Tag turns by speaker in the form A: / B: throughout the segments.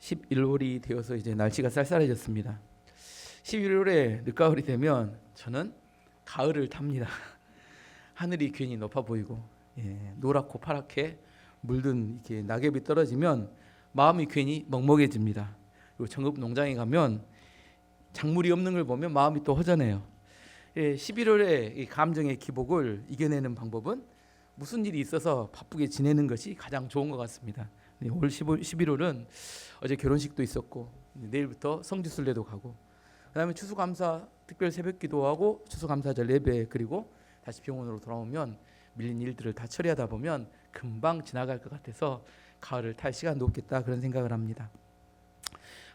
A: 11월이 되어서 이제 날씨가 쌀쌀해졌습니다. 11월에 늦가을이 되면 저는 가을을 탑니다. 하늘이 괜히 높아 보이고 노랗고 파랗게 물든 이렇게 낙엽이 떨어지면 마음이 괜히 먹먹해집니다. 그리고 전국 농장에 가면 작물이 없는 걸 보면 마음이 또 허전해요. 11월에 이 감정의 기복을 이겨내는 방법은 무슨 일이 있어서 바쁘게 지내는 것이 가장 좋은 것 같습니다. 올 11월은 어제 결혼식도 있었고 내일부터 성지순례도 가고 그다음에 추수감사 특별 새벽기도하고 추수감사절 예배 그리고 다시 병원으로 돌아오면 밀린 일들을 다 처리하다 보면 금방 지나갈 것 같아서 가을을 탈 시간도 없겠다 그런 생각을 합니다.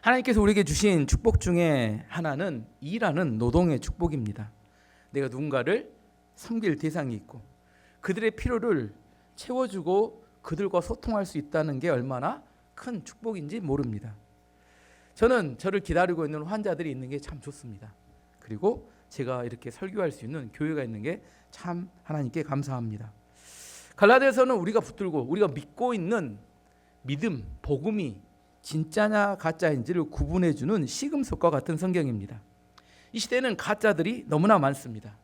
A: 하나님께서 우리에게 주신 축복 중에 하나는 일하는 노동의 축복입니다. 내가 누군가를 섬길 대상이 있고 그들의 필요를 채워주고 그들과 소통할 수 있다는 게 얼마나 큰 축복인지 모릅니다. 저는 저를 기다리고 있는 환자들이 있는 게 참 좋습니다. 그리고 제가 이렇게 설교할 수 있는 교회가 있는 게 참 하나님께 감사합니다. 갈라디아서는 우리가 붙들고 우리가 믿고 있는 믿음, 복음이 진짜냐 가짜인지를 구분해주는 시금석과 같은 성경입니다. 이 시대는 가짜들이 너무나 많습니다.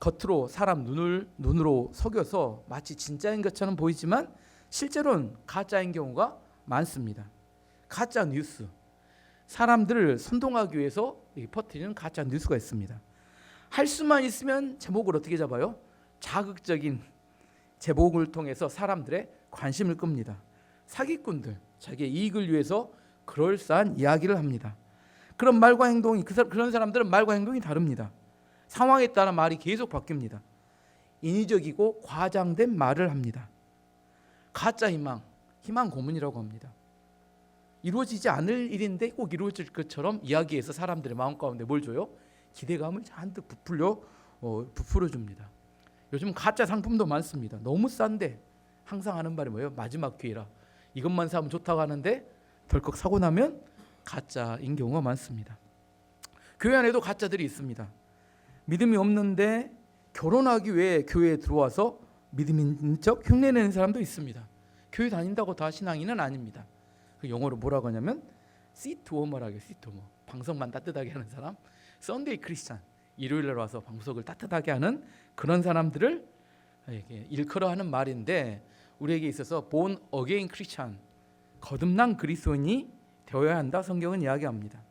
A: 겉으로 사람 눈으로 속여서 마치 진짜인 것처럼 보이지만 실제로는 가짜인 경우가 많습니다. 가짜 뉴스, 사람들을 선동하기 위해서 퍼뜨리는 가짜 뉴스가 있습니다. 할 수만 있으면 제목을 어떻게 잡아요? 자극적인 제목을 통해서 사람들의 관심을 끕니다. 사기꾼들, 자기의 이익을 위해서 그럴싸한 이야기를 합니다. 그런 말과 행동이 그런 사람들은 말과 행동이 다릅니다. 상황에 따라 말이 계속 바뀝니다. 인위적이고 과장된 말을 합니다. 가짜 희망 고문이라고 합니다. 이루어지지 않을 일인데 꼭 이루어질 것처럼 이야기해서 사람들의 마음 가운데 뭘 줘요? 기대감을 잔뜩 부풀어 줍니다. 요즘 가짜 상품도 많습니다. 너무 싼데 항상 하는 말이 뭐예요? 마지막 기회라. 이것만 사면 좋다고 하는데 덜컥 사고 나면 가짜인 경우가 많습니다. 교회 안에도 가짜들이 있습니다. 믿음이 없는데 결혼하기 위해 교회에 들어와서 믿음 있는 척 흉내내는 사람도 있습니다. 교회 다닌다고 다 신앙인은 아닙니다. 그 영어로 뭐라고 하냐면 시트워머라고 해요. 시트워머. 방석만 따뜻하게 하는 사람. 썬데이 크리스찬. 일요일날 와서 방석을 따뜻하게 하는 그런 사람들을 일컬어 하는 말인데 우리에게 있어서 born again 크리스찬, 거듭난 그리스도인이 되어야 한다 성경은 이야기합니다.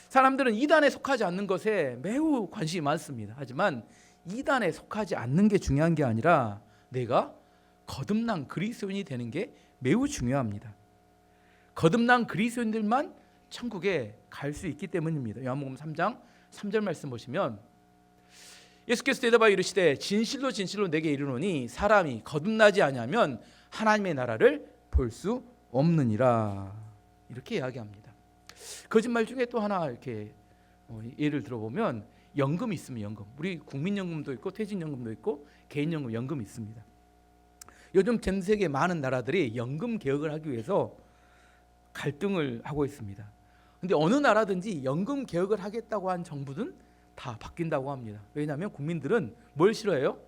A: 사람들은 이단에 속하지 않는 것에 매우 관심이 많습니다. 하지만 이단에 속하지 않는 게 중요한 게 아니라 내가 거듭난 그리스도인이 되는 게 매우 중요합니다. 거듭난 그리스도인들만 천국에 갈 수 있기 때문입니다. 요한복음 3장 3절 말씀 보시면 예수께서 대답하여 이르시되 진실로 진실로 내게 이르노니 사람이 거듭나지 아니하면 하나님의 나라를 볼 수 없느니라 이렇게 이야기합니다. 거짓말 중에 또 하나 이렇게 예를 들어보면 연금이 있으면 연금, 우리 국민연금도 있고 퇴직연금도 있고 개인연금, 연금이 있습니다. 요즘 전 세계 많은 나라들이 연금 개혁을 하기 위해서 갈등을 하고 있습니다. 근데 어느 나라든지 연금 개혁을 하겠다고 한 정부는 다 바뀐다고 합니다. 왜냐하면 국민들은 뭘 싫어해요?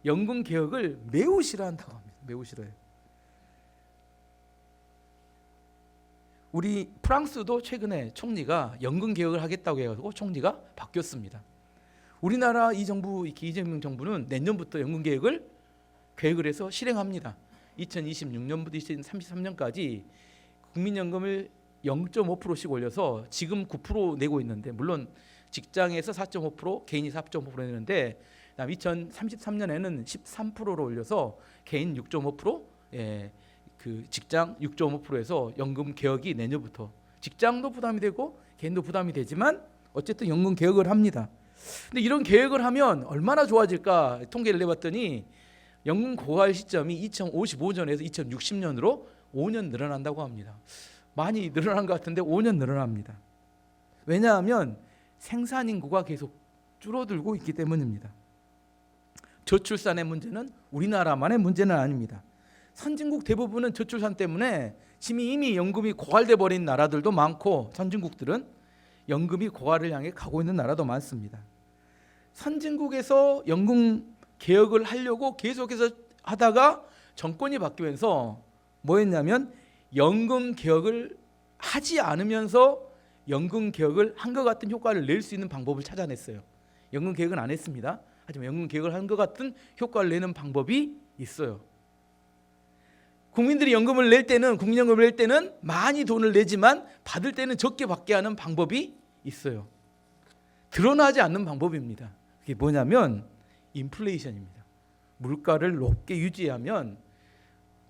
A: 연금 개혁을 매우 싫어한다고 합니다. 매우 싫어해요. 우리 프랑스도 최근에 총리가 연금 개혁을 하겠다고 해가지고 총리가 바뀌었습니다. 우리나라 이 정부, 이재명 정부는 내년부터 연금 계획을 해서 실행합니다. 2026년부터 2033년까지 국민연금을 0.5%씩 올려서 지금 9% 내고 있는데 물론 직장에서 4.5%, 개인이 4.5% 내는데 그다음 2033년에는 13%로 올려서 개인 6.5%, 그 직장 6.5%에서 연금 개혁이 내년부터 직장도 부담이 되고 개인도 부담이 되지만 어쨌든 연금 개혁을 합니다. 근데 이런 개혁을 하면 얼마나 좋아질까 통계를 내봤더니 연금 고갈 시점이 2055년에서 2060년으로 5년 늘어난다고 합니다. 많이 늘어난 것 같은데 5년 늘어납니다. 왜냐하면 생산 인구가 계속 줄어들고 있기 때문입니다. 저출산의 문제는 우리나라만의 문제는 아닙니다. 선진국 대부분은 저출산 때문에 이미 연금이 고갈돼 버린 나라들도 많고 선진국들은 연금이 고갈을 향해 가고 있는 나라도 많습니다. 선진국에서 연금 개혁을 하려고 계속해서 하다가 정권이 바뀌면서 뭐 했냐면 연금 개혁을 하지 않으면서 연금 개혁을 한 것 같은 효과를 낼 수 있는 방법을 찾아냈어요. 연금 개혁은 안 했습니다. 하지만 연금 개혁을 한 것 같은 효과를 내는 방법이 있어요. 국민들이 연금을 낼 때는, 국민연금을 낼 때는 많이 돈을 내지만 받을 때는 적게 받게 하는 방법이 있어요. 드러나지 않는 방법입니다. 그게 뭐냐면 인플레이션입니다. 물가를 높게 유지하면,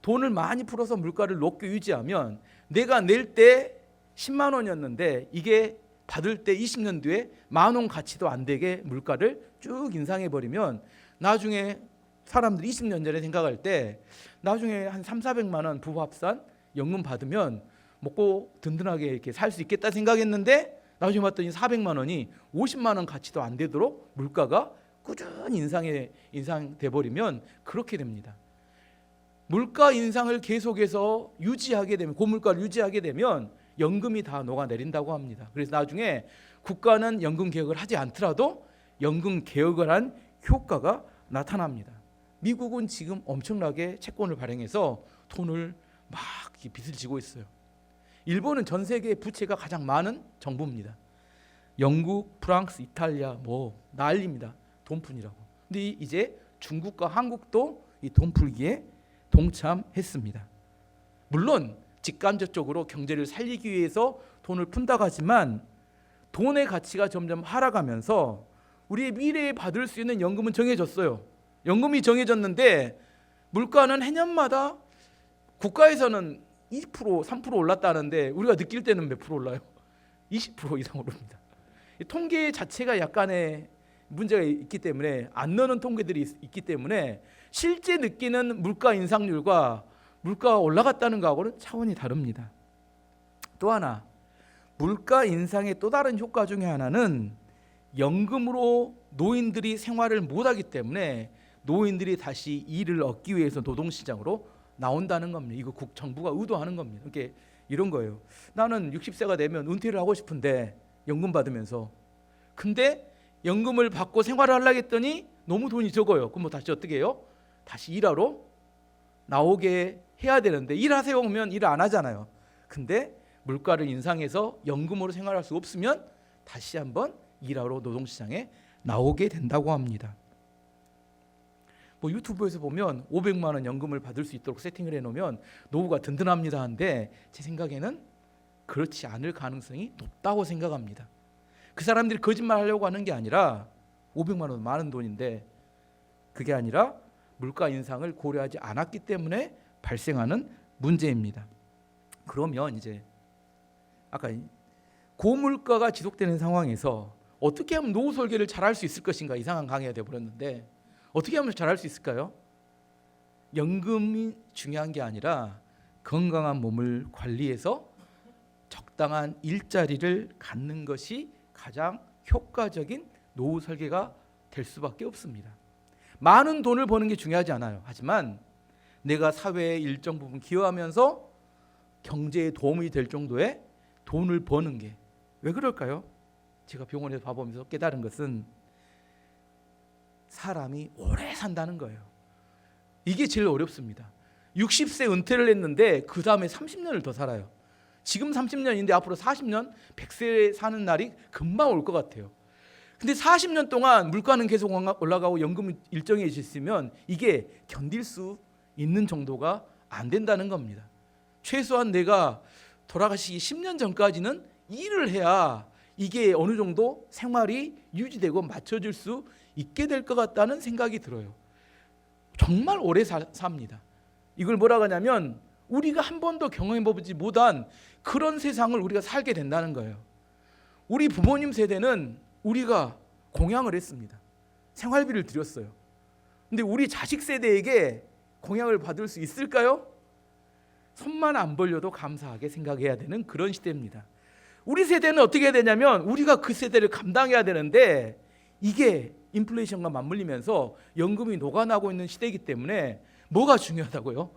A: 돈을 많이 풀어서 물가를 높게 유지하면 내가 낼 때 10만 원이었는데 이게 받을 때 20년 뒤에 만 원 가치도 안 되게 물가를 쭉 인상해 버리면 나중에 사람들이 20년 전에 생각할 때 나중에 한 3,400만 원 부부 합산 연금 받으면 먹고 든든하게 이렇게 살 수 있겠다 생각했는데 나중에 봤더니 400만 원이 50만 원 가치도 안 되도록 물가가 꾸준히 인상돼 버리면 그렇게 됩니다. 물가 인상을 계속해서 유지하게 되면, 고물가를 유지하게 되면 연금이 다 녹아내린다고 합니다. 그래서 나중에 국가는 연금 개혁을 하지 않더라도 연금 개혁을 한 효과가 나타납니다. 미국은 지금 엄청나게 채권을 발행해서 돈을 막 빚을 지고 있어요. 일본은 전 세계 부채가 가장 많은 정부입니다. 영국, 프랑스, 이탈리아 뭐 난리입니다. 돈푼이라고. 근데 이제 중국과 한국도 이 돈풀기에 동참했습니다. 물론 직간접적으로 경제를 살리기 위해서 돈을 푼다고 하지만 돈의 가치가 점점 하락하면서 우리의 미래에 받을 수 있는 연금은 정해졌어요. 연금이 정해졌는데 물가는 해년마다 국가에서는 2%, 3% 올랐다는데 우리가 느낄 때는 몇 프로 올라요? 20% 이상 오릅니다. 통계 자체가 약간의 문제가 있기 때문에, 안 넣는 통계들이 있기 때문에 실제 느끼는 물가 인상률과 물가가 올라갔다는 거하고는 차원이 다릅니다. 또 하나, 물가 인상의 또 다른 효과 중에 하나는 연금으로 노인들이 생활을 못하기 때문에 노인들이 다시 일을 얻기 위해서 노동시장으로 나온다는 겁니다. 이거 정부가 의도하는 겁니다. 이렇게 이런 거예요. 나는 60세가 되면 은퇴를 하고 싶은데 연금 받으면서, 근데 연금을 받고 생활을 하려고 했더니 너무 돈이 적어요. 그럼 뭐 다시 어떻게 해요? 다시 일하러 나오게 해야 되는데, 일하세요 오면 일을 안 하잖아요. 근데 물가를 인상해서 연금으로 생활할 수 없으면 다시 한번 일하러 노동시장에 나오게 된다고 합니다. 뭐 유튜브에서 보면 500만 원 연금을 받을 수 있도록 세팅을 해놓으면 노후가 든든합니다 하는데 제 생각에는 그렇지 않을 가능성이 높다고 생각합니다. 그 사람들이 거짓말 하려고 하는 게 아니라 500만 원 많은 돈인데, 그게 아니라 물가 인상을 고려하지 않았기 때문에 발생하는 문제입니다. 그러면 이제 아까 고물가가 지속되는 상황에서 어떻게 하면 노후 설계를 잘할 수 있을 것인가, 이상한 강의가 되어버렸는데 어떻게 하면 잘할 수 있을까요? 연금이 중요한 게 아니라 건강한 몸을 관리해서 적당한 일자리를 갖는 것이 가장 효과적인 노후 설계가 될 수밖에 없습니다. 많은 돈을 버는 게 중요하지 않아요. 하지만 내가 사회에 일정 부분 기여하면서 경제에 도움이 될 정도의 돈을 버는 게, 왜 그럴까요? 제가 병원에서 봐보면서 깨달은 것은 사람이 오래 산다는 거예요. 이게 제일 어렵습니다. 60세 은퇴를 했는데 그 다음에 30년을 더 살아요. 지금 30년인데 앞으로 40년, 100세 사는 날이 금방 올 것 같아요. 근데 40년 동안 물가는 계속 올라가고 연금이 일정해졌으면 이게 견딜 수 있는 정도가 안 된다는 겁니다. 최소한 내가 돌아가시기 10년 전까지는 일을 해야 이게 어느 정도 생활이 유지되고 맞춰질 수 있게 될 것 같다는 생각이 들어요. 정말 오래 삽니다. 이걸 뭐라고 하냐면 우리가 한 번도 경험해보지 못한 그런 세상을 우리가 살게 된다는 거예요. 우리 부모님 세대는 우리가 공양을 했습니다. 생활비를 드렸어요. 근데 우리 자식 세대에게 공양을 받을 수 있을까요? 손만 안 벌려도 감사하게 생각해야 되는 그런 시대입니다. 우리 세대는 어떻게 해야 되냐면 우리가 그 세대를 감당해야 되는데 이게 인플레이션과 맞물리면서 연금이 녹아나고 있는 시대이기 때문에 뭐가 중요하다고요?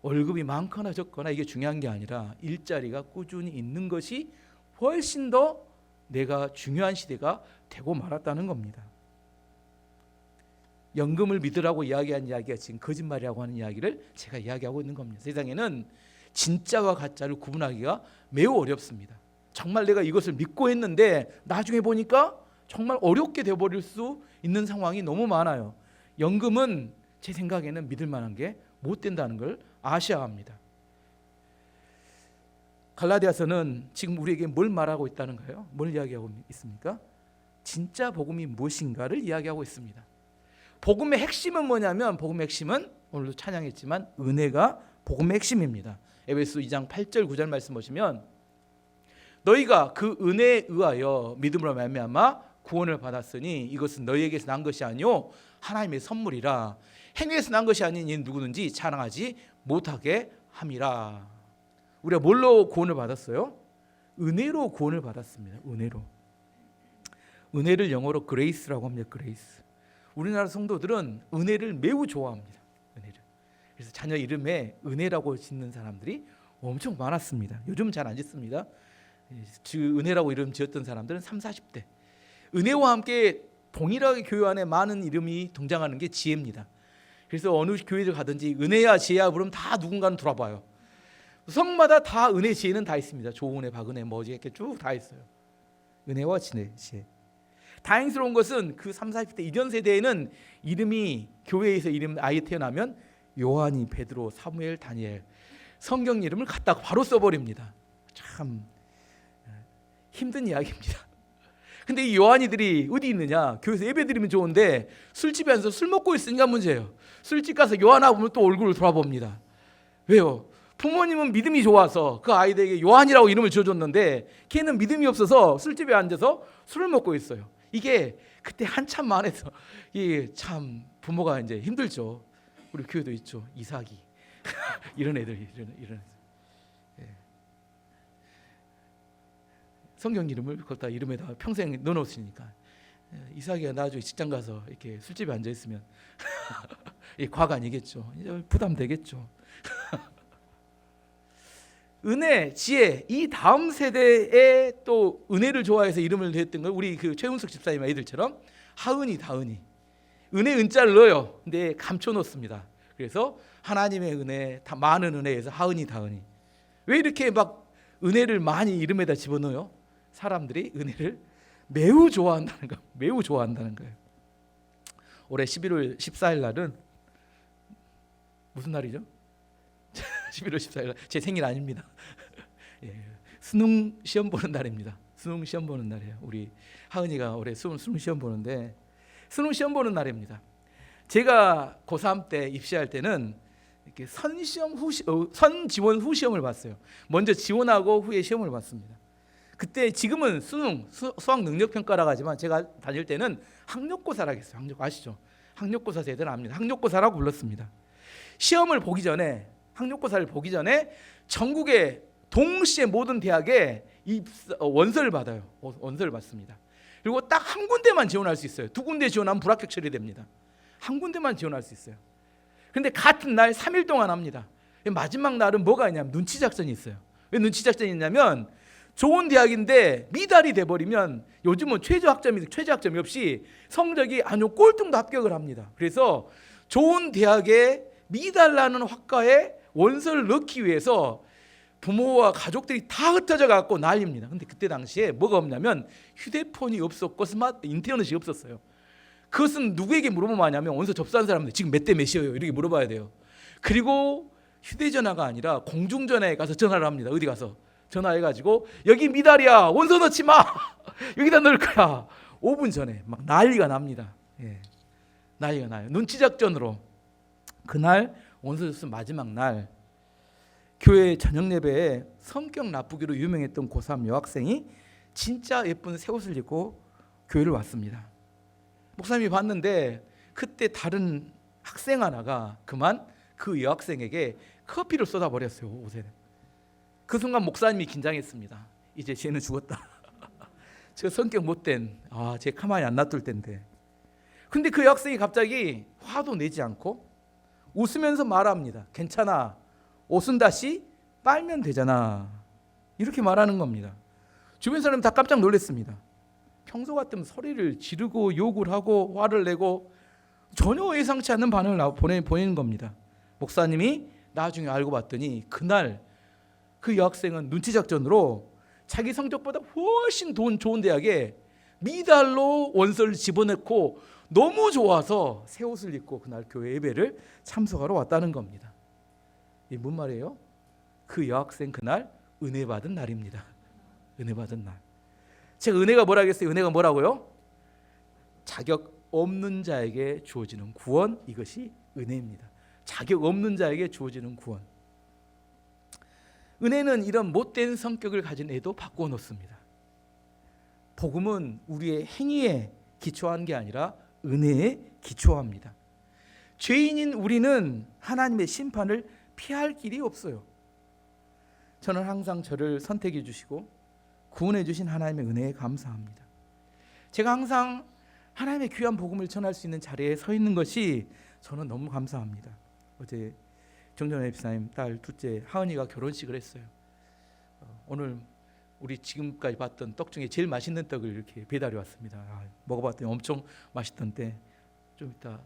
A: 월급이 많거나 적거나 이게 중요한 게 아니라 일자리가 꾸준히 있는 것이 훨씬 더 내가 중요한 시대가 되고 말았다는 겁니다. 연금을 믿으라고 이야기한 이야기가 지금 거짓말이라고 하는 이야기를 제가 이야기하고 있는 겁니다. 세상에는 진짜와 가짜를 구분하기가 매우 어렵습니다. 정말 내가 이것을 믿고 했는데 나중에 보니까 정말 어렵게 되어버릴 수 있는 상황이 너무 많아요. 연금은 제 생각에는 믿을 만한 게 못 된다는 걸 아셔야 합니다. 갈라디아서는 지금 우리에게 뭘 말하고 있다는가요? 뭘 이야기하고 있습니까? 진짜 복음이 무엇인가를 이야기하고 있습니다. 복음의 핵심은 뭐냐면, 복음의 핵심은 오늘도 찬양했지만 은혜가 복음의 핵심입니다. 에베소 2장 8절 9절 말씀 보시면, 너희가 그 은혜에 의하여 믿음으로 말미암아 구원을 받았으니 이것은 너희에게서 난 것이 아니요 하나님의 선물이라. 행위에서 난 것이 아닌 이는 누구든지 자랑하지 못하게 함이라. 우리가 뭘로 구원을 받았어요? 은혜로 구원을 받았습니다. 은혜로. 은혜를 영어로 그레이스라고 합니다. 그레이스. 우리나라 성도들은 은혜를 매우 좋아합니다. 은혜를. 그래서 자녀 이름에 은혜라고 짓는 사람들이 엄청 많았습니다. 요즘은 잘 안 짓습니다. 은혜라고 이름 지었던 사람들은 30, 40대. 은혜와 함께 동일하게 교회 안에 많은 이름이 등장하는 게 지혜입니다. 그래서 어느 교회를 가든지 은혜야 지혜야 부르면 다 누군가는 돌아봐요. 성마다 다 은혜 지혜는 다 있습니다. 조은혜, 박은혜, 뭐지 이렇게 쭉 다 있어요. 은혜와 지혜. 다행스러운 것은 그 30, 40대 이전 세대에는 이름이 교회에서 이름 아이 태어나면 요한이, 베드로, 사무엘, 다니엘 성경 이름을 갖다가 바로 써버립니다. 참 힘든 이야기입니다. 근데 이 요한이들이 어디 있느냐? 교회에서 예배드리면 좋은데 술집에 앉아서 술 먹고 있으니까 문제예요. 술집 가서 요한아 보면 또 얼굴을 돌아봅니다. 왜요? 부모님은 믿음이 좋아서 그 아이들에게 요한이라고 이름을 지어줬는데 걔는 믿음이 없어서 술집에 앉아서 술을 먹고 있어요. 이게 그때 한참 만해서 이게 참 부모가 이제 힘들죠. 우리 교회도 있죠. 이삭이 이런 애들이 이런 예. 성경 이름을 거기다 이름에다 평생 넣어놓으시니까 이삭이가 나중에 직장 가서 이렇게 술집에 앉아 있으면 이 과가 아니겠죠. 부담되겠죠. 은혜, 지혜, 이 다음 세대에 또 은혜를 좋아해서 이름을 냈던 걸 우리 그 최훈석 집사님 아이들처럼 하은이, 다은이. 은혜 은자를 넣어요. 근데 감춰놓습니다. 그래서 하나님의 은혜, 많은 은혜에서 하은이, 다은이. 왜 이렇게 막 은혜를 많이 이름에다 집어넣어요? 사람들이 은혜를 매우 좋아한다는 거, 매우 좋아한다는 거예요. 올해 11월 14일 날은 무슨 날이죠? 11월 14일 날 제 생일 아닙니다. 예, 수능 시험 보는 날입니다. 수능 시험 보는 날이에요. 우리 하은이가 올해 수능 시험 보는데 수능 시험 보는 날입니다. 제가 고3 때 입시할 때는 이렇게 선지원 후 시험을 봤어요. 먼저 지원하고 후에 시험을 봤습니다. 그때 지금은 수학 능력 평가라고 하지만 제가 다닐 때는 학력고사라고 했어요. 아시죠? 학력고사 세대는 압니다. 학력고사라고 불렀습니다. 시험을 보기 전에, 학력고사를 보기 전에 전국의 동시에 모든 대학에 원서를 받아요. 원서를 받습니다. 그리고 딱 한 군데만 지원할 수 있어요. 두 군데 지원하면 불합격 처리됩니다. 한 군데만 지원할 수 있어요. 그런데 같은 날 3일 동안 합니다. 마지막 날은 뭐가 있냐면 눈치 작전이 있어요. 왜 눈치 작전이 있냐면 좋은 대학인데 미달이 돼버리면 요즘은 최저학점이 없이 성적이 아주 꼴등도 합격을 합니다. 그래서 좋은 대학에 미달 나는 학과에 원서를 넣기 위해서 부모와 가족들이 다 흩어져 갖고 난립니다. 근데 그때 당시에 뭐가 없냐면 휴대폰이 없었고 인터넷이 없었어요. 그것은 누구에게 물어보면 하냐면 원서 접수한 사람들 지금 몇 대 몇이에요 이렇게 물어봐야 돼요. 그리고 휴대전화가 아니라 공중전화에 가서 전화를 합니다. 어디 가서 전화해가지고 여기 미달이야 원서 넣지 마 여기다 넣을 거야. 5분 전에 막 난리가 납니다. 예, 난리가 나요. 눈치작전으로 그날 원서 접수 마지막 날 교회 저녁 예배에 성격 나쁘기로 유명했던 고3 여학생이 진짜 예쁜 새 옷을 입고 교회를 왔습니다. 목사님이 봤는데 그때 다른 학생 하나가 그만 그 여학생에게 커피를 쏟아버렸어요. 옷에. 그 순간 목사님이 긴장했습니다. 이제 쟤는 죽었다. 저 성격 못된 쟤 가만히 안 놔둘 텐데. 근데 그 여학생이 갑자기 화도 내지 않고 웃으면서 말합니다. 괜찮아. 옷은 다시 빨면 되잖아. 이렇게 말하는 겁니다. 주변 사람이 다 깜짝 놀랐습니다. 평소 같으면 소리를 지르고 욕을 하고 화를 내고 전혀 예상치 않는 반응을 보이는 겁니다. 목사님이 나중에 알고 봤더니 그날 그 여학생은 눈치 작전으로 자기 성적보다 훨씬 좋은 대학에 미달로 원서를 집어넣고 너무 좋아서 새 옷을 입고 그날 교회 예배를 참석하러 왔다는 겁니다. 이게 뭔 말이에요? 그 여학생 그날 은혜 받은 날입니다. 은혜 받은 날. 제가 은혜가 뭐라겠어요? 은혜가 뭐라고요? 자격 없는 자에게 주어지는 구원, 이것이 은혜입니다. 자격 없는 자에게 주어지는 구원. 은혜는 이런 못된 성격을 가진 애도 바꾸어 놓습니다. 복음은 우리의 행위에 기초한 게 아니라 은혜에 기초합니다. 죄인인 우리는 하나님의 심판을 피할 길이 없어요. 저는 항상 저를 선택해 주시고 구원해 주신 하나님의 은혜에 감사합니다. 제가 항상 하나님의 귀한 복음을 전할 수 있는 자리에 서 있는 것이 저는 너무 감사합니다. 어제 정전혜 집사님 딸 둘째 하은이가 결혼식을 했어요. 오늘 우리 지금까지 봤던 떡 중에 제일 맛있는 떡을 이렇게 배달해 왔습니다. 먹어봤더니 엄청 맛있던데 좀 이따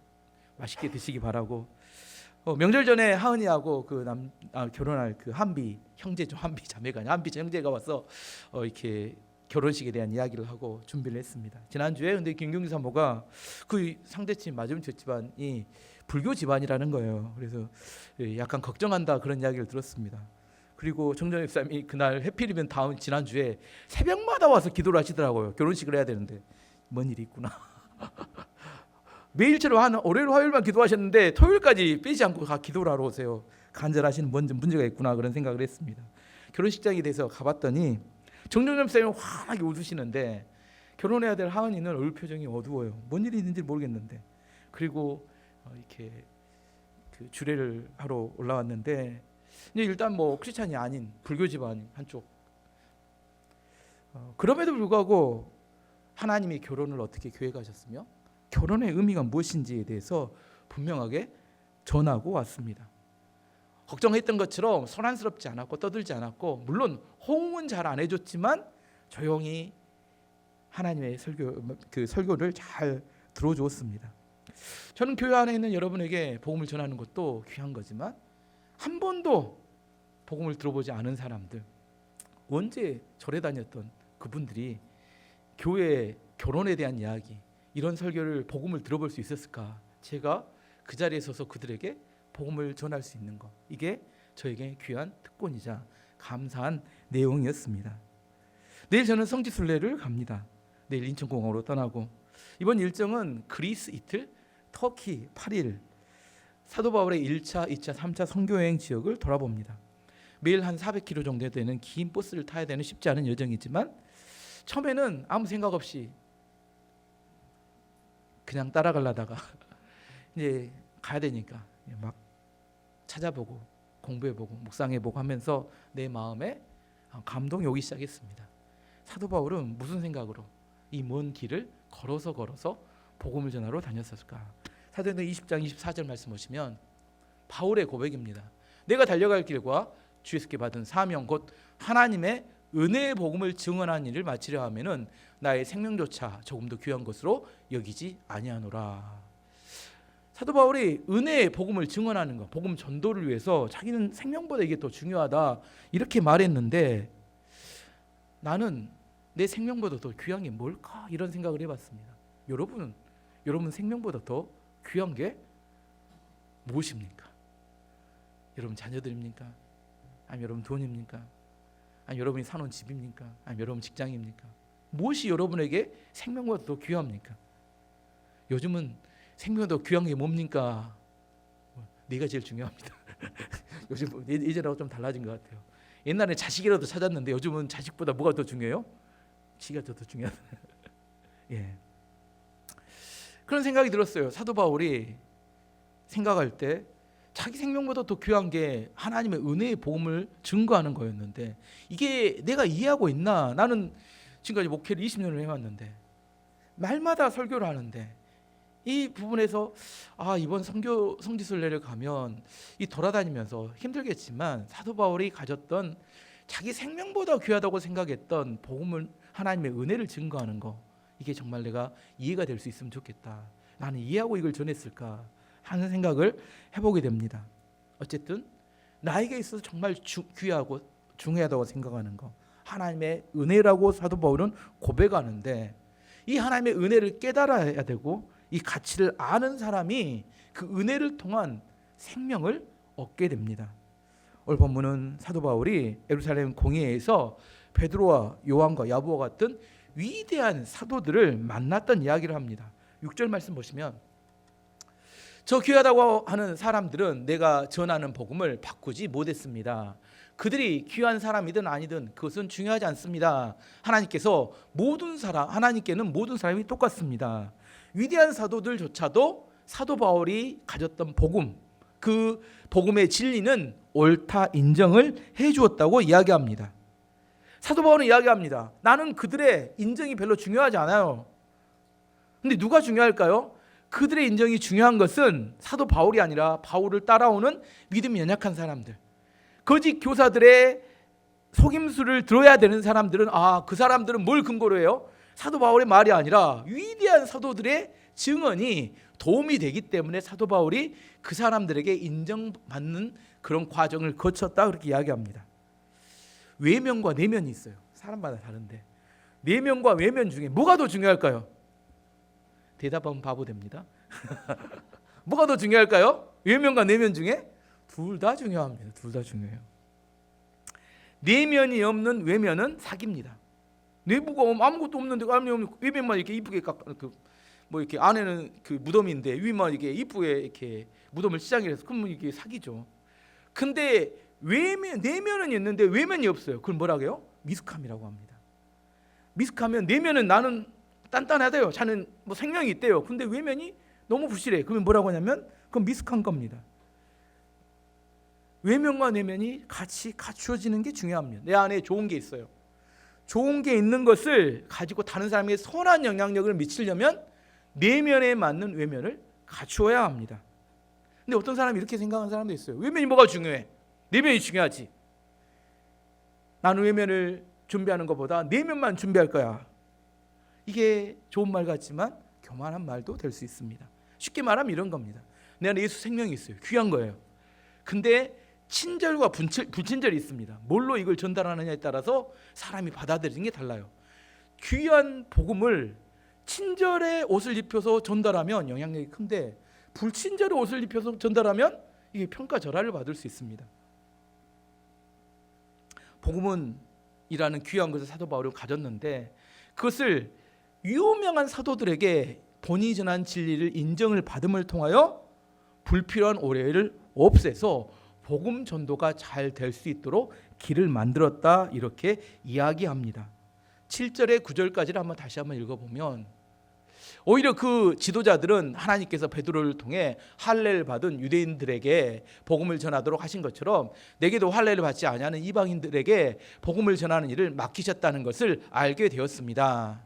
A: 맛있게 드시기 바라고. 명절 전에 하은이하고 결혼할 그 한비 형제죠. 한비 자매가 아니라 한비 형제가 와서 이렇게 결혼식에 대한 이야기를 하고 준비를 했습니다. 지난주에 근데 김경주 사모가 그 상대집 맞은편 집안이 불교 집안이라는 거예요. 그래서 약간 걱정한다 그런 이야기를 들었습니다. 그리고 정정희 집사님이 그날 해필이면 다음 지난주에 새벽마다 와서 기도를 하시더라고요. 결혼식을 해야 되는데 뭔 일이 있구나. 매일처럼 한 월요일 화요일만 기도하셨는데 토요일까지 빼지 않고 기도를 하러 오세요. 간절하시는 문제가 있구나 그런 생각을 했습니다. 결혼식장에 대해서 가봤더니 정정희 집사님은 환하게 웃으시는데 결혼해야 될 하은이는 얼굴 표정이 어두워요. 뭔 일이 있는지 모르겠는데. 그리고 이렇게 그 주례를 하러 올라왔는데 일단 크리스찬이 아닌 불교 집안 한쪽. 그럼에도 불구하고 하나님이 결혼을 어떻게 계획하셨으며 결혼의 의미가 무엇인지에 대해서 분명하게 전하고 왔습니다. 걱정했던 것처럼 소란스럽지 않았고 떠들지 않았고, 물론 호응은 잘 안 해줬지만 조용히 하나님의 설교를 잘 들어주었습니다. 저는 교회 안에 있는 여러분에게 복음을 전하는 것도 귀한 거지만 한 번도 복음을 들어보지 않은 사람들, 언제 절에 다녔던 그분들이 교회 결혼에 대한 이야기, 이런 설교를 복음을 들어볼 수 있었을까? 제가 그 자리에 서서 그들에게 복음을 전할 수 있는 것, 이게 저에게 귀한 특권이자 감사한 내용이었습니다. 내일 저는 성지순례를 갑니다. 내일 인천공항으로 떠나고 이번 일정은 그리스 이틀, 터키 8일, 사도 바울의 1차, 2차, 3차 선교여행 지역을 돌아봅니다. 매일 한 400km 정도 되는 긴 버스를 타야 되는 쉽지 않은 여정이지만 처음에는 아무 생각 없이 그냥 따라가려다가 이제 가야 되니까 막 찾아보고 공부해보고 묵상해보고 하면서 내 마음에 감동이 오기 시작했습니다. 사도 바울은 무슨 생각으로 이 먼 길을 걸어서 복음을 전하러 다녔을까? 사도행전 20장 24절 말씀 보시면 바울의 고백입니다. 내가 달려갈 길과 주에서께 받은 사명 곧 하나님의 은혜의 복음을 증언하는 일을 마치려 하면은 나의 생명조차 조금도 귀한 것으로 여기지 아니하노라. 사도 바울이 은혜의 복음을 증언하는 것, 복음 전도를 위해서 자기는 생명보다 이게 더 중요하다 이렇게 말했는데, 나는 내 생명보다 더 귀한 게 뭘까? 이런 생각을 해봤습니다. 여러분 생명보다 더 귀한 게 무엇입니까? 여러분 자녀들입니까? 아니면 여러분 돈입니까? 아니면 여러분이 사는 집입니까? 아니면 여러분 직장입니까? 무엇이 여러분에게 생명보다 더 귀합니까? 요즘은 생명보다 더 귀한 게 뭡니까? 네가 제일 중요합니다. 요즘 예전하고 좀 달라진 것 같아요. 옛날에 자식이라도 찾았는데 요즘은 자식보다 뭐가 더 중요해요? 지가 더 중요하다. 예. 그런 생각이 들었어요. 사도 바울이 생각할 때 자기 생명보다 더 귀한 게 하나님의 은혜의 복음을 증거하는 거였는데, 이게 내가 이해하고 있나? 나는 지금까지 목회를 20년을 해왔는데 말마다 설교를 하는데 이 부분에서 이번 성지순례를 가면 이 돌아다니면서 힘들겠지만 사도 바울이 가졌던 자기 생명보다 귀하다고 생각했던 복음을, 하나님의 은혜를 증거하는 거, 이게 정말 내가 이해가 될 수 있으면 좋겠다. 나는 이해하고 이걸 전했을까 하는 생각을 해보게 됩니다. 어쨌든 나에게 있어서 정말 귀하고 중요하다고 생각하는 거, 하나님의 은혜라고 사도 바울은 고백하는데, 이 하나님의 은혜를 깨달아야 되고 이 가치를 아는 사람이 그 은혜를 통한 생명을 얻게 됩니다. 오늘 본문은 사도 바울이 예루살렘 공회에서 베드로와 요한과 야고보와 같은 위대한 사도들을 만났던 이야기를 합니다. 6절 말씀 보시면, 저 귀하다고 하는 사람들은 내가 전하는 복음을 바꾸지 못했습니다. 그들이 귀한 사람이든 아니든 그것은 중요하지 않습니다. 하나님께는 모든 사람이 똑같습니다. 위대한 사도들조차도 사도 바울이 가졌던 복음, 그 복음의 진리는 옳다 인정을 해주었다고 이야기합니다. 사도 바울은 이야기합니다. 나는 그들의 인정이 별로 중요하지 않아요. 근데 누가 중요할까요? 그들의 인정이 중요한 것은 사도 바울이 아니라 바울을 따라오는 믿음이 연약한 사람들, 거짓 교사들의 속임수를 들어야 되는 사람들은, 그 사람들은 뭘 근거로 해요? 사도 바울의 말이 아니라 위대한 사도들의 증언이 도움이 되기 때문에 사도 바울이 그 사람들에게 인정받는 그런 과정을 거쳤다, 그렇게 이야기합니다. 외면과 내면이 있어요. 사람마다 다른데 내면과 외면 중에 뭐가 더 중요할까요? 대답하면 바보 됩니다. 뭐가 더 중요할까요? 외면과 내면 중에? 둘 다 중요합니다. 둘 다 중요해요. 내면이 없는 외면은 사기입니다. 내부가 아무것도 없는데 외면만 이렇게 이쁘게 이렇게 안에는 그 무덤인데 위만 이렇게 이쁘게 이렇게 무덤을 치장해서, 그러면 이게 사기죠. 근데 내면은 있는데 외면이 없어요. 그걸 뭐라고 해요? 미숙함이라고 합니다. 미숙하면, 내면은 나는 단단하대요. 자는 생명이 있대요. 근데 외면이 너무 부실해. 그러면 뭐라고 하냐면 그건 미숙한 겁니다. 외면과 내면이 같이 갖추어지는 게 중요합니다. 내 안에 좋은 게 있어요. 좋은 게 있는 것을 가지고 다른 사람에게 선한 영향력을 미치려면 내면에 맞는 외면을 갖추어야 합니다. 근데 어떤 사람이 이렇게 생각하는 사람도 있어요. 외면이 뭐가 중요해? 내면이 중요하지. 나는 외면을 준비하는 것보다 내면만 준비할 거야. 이게 좋은 말 같지만 교만한 말도 될 수 있습니다. 쉽게 말하면 이런 겁니다. 내 안에 예수 생명이 있어요. 귀한 거예요. 근데 친절과 불친절이 있습니다. 뭘로 이걸 전달하느냐에 따라서 사람이 받아들이는 게 달라요. 귀한 복음을 친절의 옷을 입혀서 전달하면 영향력이 큰데, 불친절의 옷을 입혀서 전달하면 이게 평가절하를 받을 수 있습니다. 복음은 이라는 귀한 것을 사도 바울은 가졌는데, 그것을 유명한 사도들에게 본인이 전한 진리를 인정을 받음을 통하여 불필요한 오해를 없애서 복음 전도가 잘 될 수 있도록 길을 만들었다, 이렇게 이야기합니다. 7절에 9절까지를 다시 한번 읽어보면, 오히려 그 지도자들은 하나님께서 베드로를 통해 할례를 받은 유대인들에게 복음을 전하도록 하신 것처럼 내게도 할례를 받지 아니하는 이방인들에게 복음을 전하는 일을 맡기셨다는 것을 알게 되었습니다.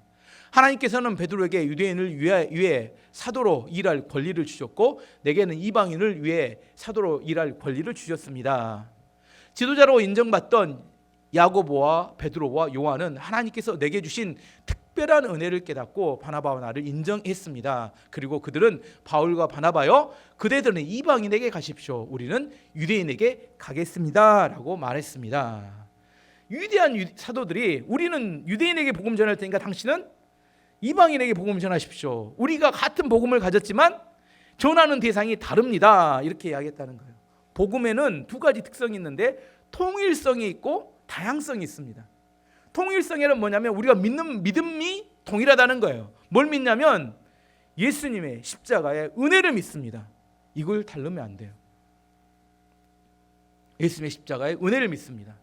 A: 하나님께서는 베드로에게 유대인을 위해 사도로 일할 권리를 주셨고, 내게는 이방인을 위해 사도로 일할 권리를 주셨습니다. 지도자로 인정받던 야고보와 베드로와 요한은 하나님께서 내게 주신 특별한 은혜를 깨닫고 바나바와 나를 인정했습니다. 그리고 그들은 바울과 바나바여, 그대들은 이방인에게 가십시오, 우리는 유대인에게 가겠습니다 라고 말했습니다. 위대한 사도들이, 우리는 유대인에게 복음 전할 테니까 당신은 이방인에게 복음을 전하십시오. 우리가 같은 복음을 가졌지만 전하는 대상이 다릅니다, 이렇게 이야기했다는 거예요. 복음에는 두 가지 특성이 있는데, 통일성이 있고 다양성이 있습니다. 통일성에는 뭐냐면 우리가 믿는 믿음이 동일하다는 거예요. 뭘 믿냐면 예수님의 십자가의 은혜를 믿습니다. 이걸 다르면 안 돼요. 예수님의 십자가의 은혜를 믿습니다.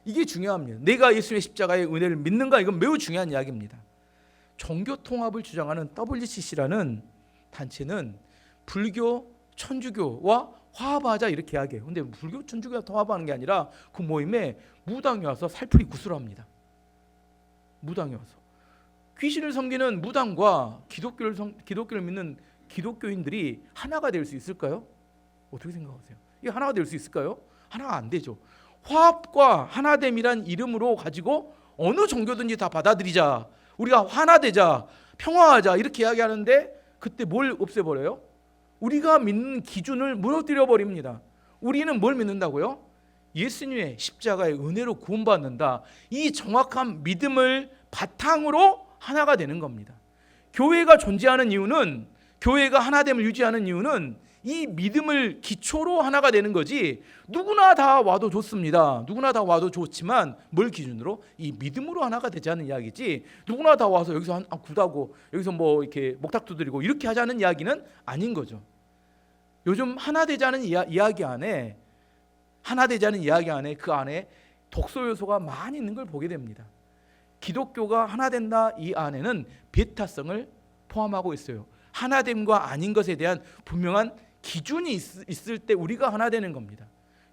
A: 이게 중요합니다. 내가 예수님의 십자가의 은혜를 믿는가, 이건 매우 중요한 이야기입니다. 종교 통합을 주장하는 WCC라는 단체는 불교, 천주교와 화합하자 이렇게 이야기해요. 근데 불교, 천주교와 통합하는 게 아니라 그 모임에 무당이 와서 살풀이 구슬합니다. 무당이 와서 귀신을 섬기는 무당과 기독교를 믿는 기독교인들이 하나가 될 수 있을까요? 어떻게 생각하세요? 이게 하나가 될 수 있을까요? 하나가 안 되죠. 화합과 하나됨이란 이름으로 가지고 어느 종교든지 다 받아들이자, 우리가 하나되자, 평화하자 이렇게 이야기하는데, 그때 뭘 없애버려요? 우리가 믿는 기준을 무너뜨려 버립니다. 우리는 뭘 믿는다고요? 예수님의 십자가의 은혜로 구원받는다. 이 정확한 믿음을 바탕으로 하나가 되는 겁니다. 교회가 존재하는 이유는, 교회가 하나됨을 유지하는 이유는 이 믿음을 기초로 하나가 되는 거지. 누구나 다 와도 좋습니다. 누구나 다 와도 좋지만 뭘 기준으로? 이 믿음으로 하나가 되자는 이야기지. 누구나 다 와서 여기서 굿하고 여기서 뭐 이렇게 목탁 두드리고 이렇게 하자는 이야기는 아닌 거죠. 요즘 하나 되자는 이야기 안에, 하나 되자는 이야기 안에, 그 안에 독소 요소가 많이 있는 걸 보게 됩니다. 기독교가 하나 된다, 이 안에는 배타성을 포함하고 있어요. 하나됨과 아닌 것에 대한 분명한 기준이 있을 때 우리가 하나 되는 겁니다.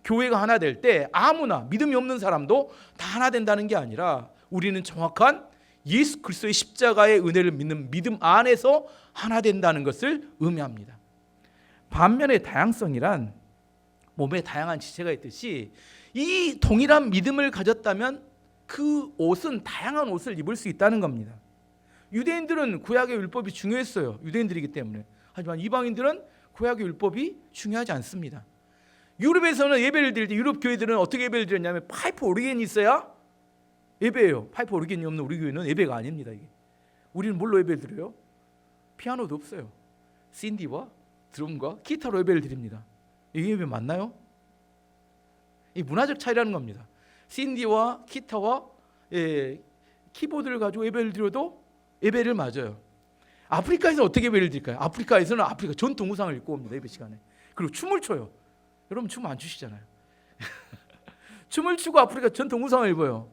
A: 교회가 하나 될 때 아무나, 믿음이 없는 사람도 다 하나 된다는 게 아니라 우리는 정확한 예수 그리스도의 십자가의 은혜를 믿는 믿음 안에서 하나 된다는 것을 의미합니다. 반면에 다양성이란 몸에 다양한 지체가 있듯이 이 동일한 믿음을 가졌다면 그 옷은 다양한 옷을 입을 수 있다는 겁니다. 유대인들은 구약의 율법이 중요했어요. 유대인들이기 때문에. 하지만 이방인들은 구약의 율법이 중요하지 않습니다. 유럽에서는 예배를 드릴 때 유럽 교회들은 어떻게 예배를 드렸냐면 파이프 오르겐이 있어야 예배예요. 파이프 오르겐이 없는 우리 교회는 예배가 아닙니다. 이게. 우리는 뭘로 예배를 드려요? 피아노도 없어요. 신디와 드럼과 기타로 예배를 드립니다. 이게 예배 맞나요? 이 문화적 차이라는 겁니다. 신디와 기타와 키보드를 가지고 예배를 드려도 예배를 맞아요. 아프리카에서 어떻게 예배를 드릴까요? 아프리카에서는 아프리카 전통 의상을 입고 옵니다. 예배 시간에. 그리고 춤을 춰요. 여러분 춤 안 추시잖아요. 춤을 추고 아프리카 전통 의상을 입어요.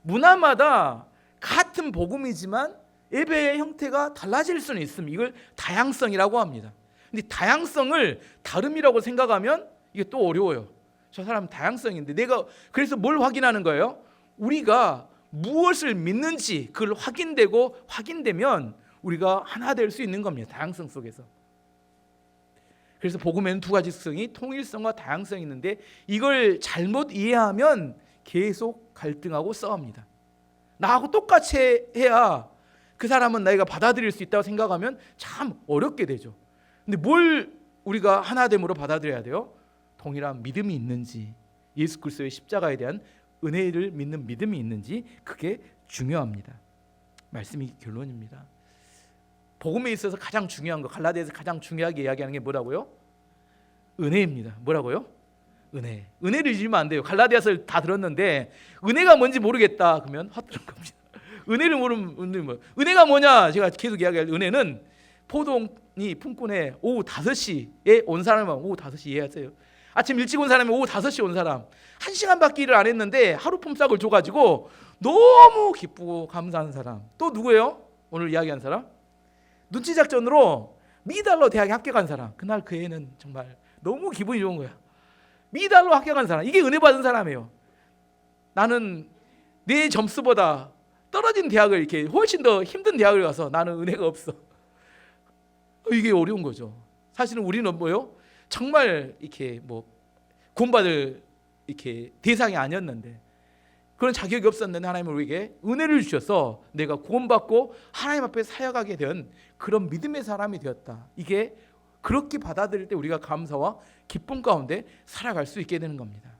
A: 문화마다 같은 복음이지만 예배의 형태가 달라질 수는 있습니다. 이걸 다양성이라고 합니다. 근데 다양성을 다름이라고 생각하면 이게 또 어려워요. 저 사람은 다양성인데 내가 그래서 뭘 확인하는 거예요? 우리가 무엇을 믿는지 그걸 확인되면 우리가 하나 될 수 있는 겁니다. 다양성 속에서. 그래서 복음에는 두 가지 특성이 통일성과 다양성이 있는데 이걸 잘못 이해하면 계속 갈등하고 싸웁니다. 나하고 똑같이 해야 그 사람은 내가 받아들일 수 있다고 생각하면 참 어렵게 되죠. 근데 뭘 우리가 하나됨으로 받아들여야 돼요? 동일한 믿음이 있는지, 예수 그리스도의 십자가에 대한 은혜를 믿는 믿음이 있는지, 그게 중요합니다. 말씀이 결론입니다. 복음에 있어서 가장 중요한 거, 갈라디아에서 가장 중요하게 이야기하는 게 뭐라고요? 은혜입니다. 뭐라고요? 은혜. 은혜를 잊으면 안 돼요. 갈라디아서를 다 들었는데 은혜가 뭔지 모르겠다 그러면 헛들은 겁니다. 은혜를 모르면 은혜가 뭐냐? 제가 계속 이야기할 은혜는 포동이 품꾼에 오후 5시에 온 사람은 오후 5시 이해하세요. 아침 일찍 온 사람이 오후 5시에 온 사람, 1시간밖에 일을 안 했는데 하루 품삯을 줘가지고 너무 기쁘고 감사한 사람. 또 누구예요? 오늘 이야기한 사람? 눈치 작전으로 미달로 대학에 합격한 사람. 그날 그 애는 정말 너무 기분이 좋은 거야. 미달로 합격한 사람, 이게 은혜 받은 사람이에요. 나는 내 점수보다 떨어진 대학을 이렇게 훨씬 더 힘든 대학을 가서 나는 은혜가 없어. 이게 어려운 거죠. 사실은 우리는 뭐요? 정말 이렇게 뭐 구원받을 이렇게 대상이 아니었는데 그런 자격이 없었는데 하나님은 우리에게 은혜를 주셔서 내가 구원받고 하나님 앞에 사역하게 된 그런 믿음의 사람이 되었다. 이게 그렇게 받아들일 때 우리가 감사와 기쁨 가운데 살아갈 수 있게 되는 겁니다.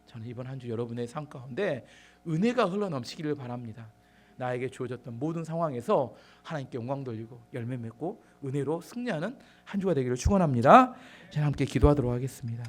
A: 저는 이번 한 주 여러분의 삶 가운데 은혜가 흘러넘치기를 바랍니다. 나에게 주어졌던 모든 상황에서 하나님께 영광 돌리고 열매 맺고 은혜로 승리하는 한 주가 되기를 축원합니다. 자, 함께 기도하도록 하겠습니다.